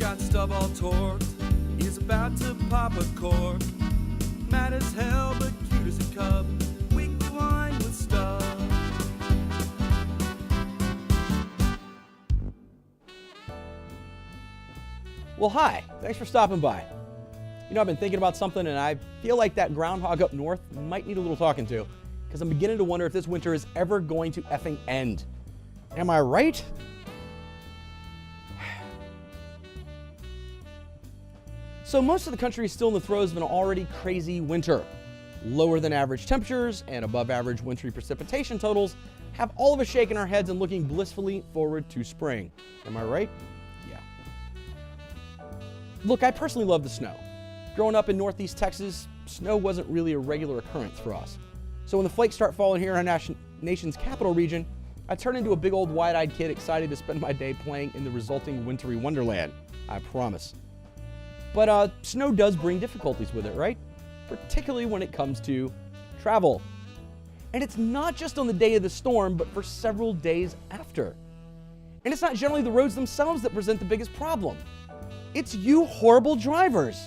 got Stub all torqued. He's about to pop a cork. Mad as hell, but cute as a cub. Weekly wine with Stub. Well, hi. Thanks for stopping by. You know, I've been thinking about something, and I feel like that groundhog up north might need a little talking to, because I'm beginning to wonder if this winter is ever going to effing end. Am I right? So most of the country is still in the throes of an already crazy winter. Lower than average temperatures and above average wintry precipitation totals have all of us shaking our heads and looking blissfully forward to spring. Am I right? Yeah. Look, I personally love the snow. Growing up in Northeast Texas, snow wasn't really a regular occurrence for us. So when the flakes start falling here in our nation's capital region, I turn into a big old wide-eyed kid excited to spend my day playing in the resulting wintry wonderland. I promise. But snow does bring difficulties with it, right? Particularly when it comes to travel. And it's not just on the day of the storm, but for several days after. And it's not generally the roads themselves that present the biggest problem. It's you horrible drivers.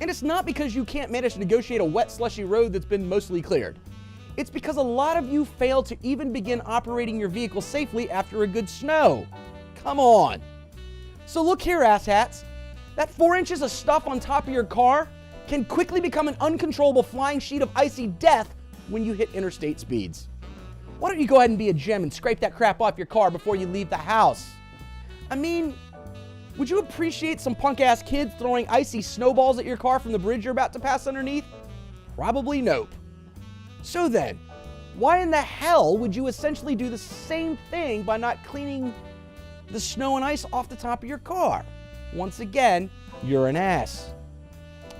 And it's not because you can't manage to negotiate a wet, slushy road that's been mostly cleared. It's because a lot of you fail to even begin operating your vehicle safely after a good snow. Come on. So look here, asshats. That 4 inches of stuff on top of your car can quickly become an uncontrollable flying sheet of icy death when you hit interstate speeds. Why don't you go ahead and be a gem and scrape that crap off your car before you leave the house? I mean, would you appreciate some punk-ass kids throwing icy snowballs at your car from the bridge you're about to pass underneath? Probably nope. So then, why in the hell would you essentially do the same thing by not cleaning the snow and ice off the top of your car? Once again, you're an ass.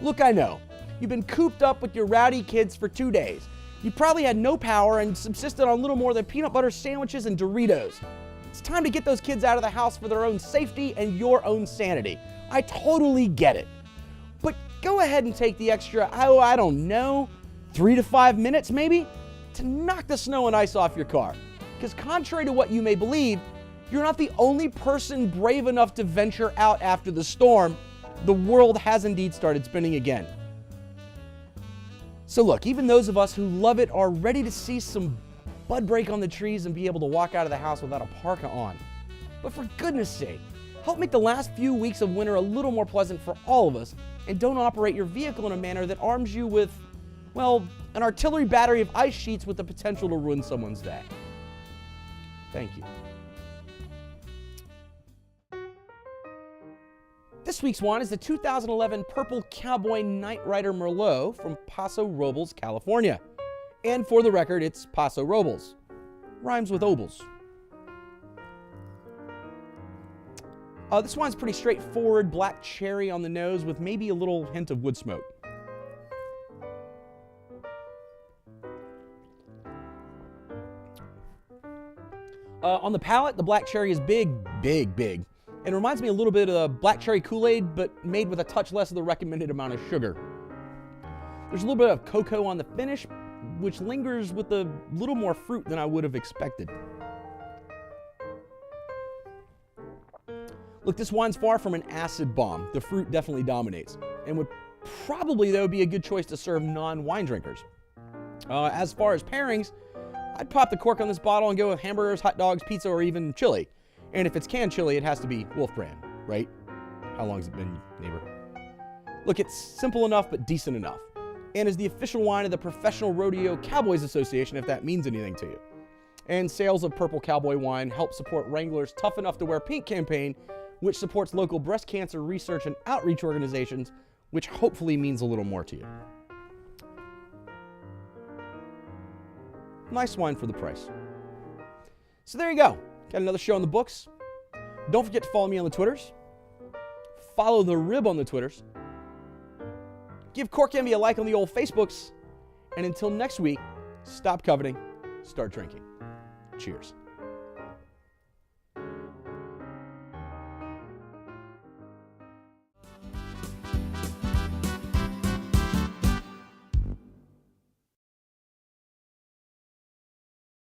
Look, I know, you've been cooped up with your rowdy kids for 2 days. You probably had no power and subsisted on little more than peanut butter sandwiches and Doritos. It's time to get those kids out of the house for their own safety and your own sanity. I totally get it. But go ahead and take the extra, I don't know, 3 to 5 minutes maybe, to knock the snow and ice off your car. Because contrary to what you may believe, you're not the only person brave enough to venture out after the storm. The world has indeed started spinning again. So look, even those of us who love it are ready to see some bud break on the trees and be able to walk out of the house without a parka on. But for goodness sake, help make the last few weeks of winter a little more pleasant for all of us, and don't operate your vehicle in a manner that arms you with, well, an artillery battery of ice sheets with the potential to ruin someone's day. Thank you. This week's wine is the 2011 Purple Cowboy Night Rider Merlot from Paso Robles, California. And for the record, it's Paso Robles. Rhymes with obols. This wine's pretty straightforward, black cherry on the nose with maybe a little hint of wood smoke. On the palate, the black cherry is big, big, big. And reminds me a little bit of black cherry Kool-Aid, but made with a touch less of the recommended amount of sugar. There's a little bit of cocoa on the finish, which lingers with a little more fruit than I would have expected. Look, this wine's far from an acid bomb. The fruit definitely dominates, and would probably, though, be a good choice to serve non-wine drinkers. As far as pairings, I'd pop the cork on this bottle and go with hamburgers, hot dogs, pizza, or even chili. And if it's canned chili, it has to be Wolf Brand, right? How long's it been, neighbor? Look, it's simple enough, but decent enough. And is the official wine of the Professional Rodeo Cowboys Association, if that means anything to you. And sales of Purple Cowboy wine help support Wrangler's Tough Enough to Wear Pink campaign, which supports local breast cancer research and outreach organizations, which hopefully means a little more to you. Nice wine for the price. So there you go. Got another show in the books. Don't forget to follow me on the Twitters. Follow the Rib on the Twitters. Give Cork Envy a like on the old Facebooks. And until next week, stop coveting, start drinking. Cheers.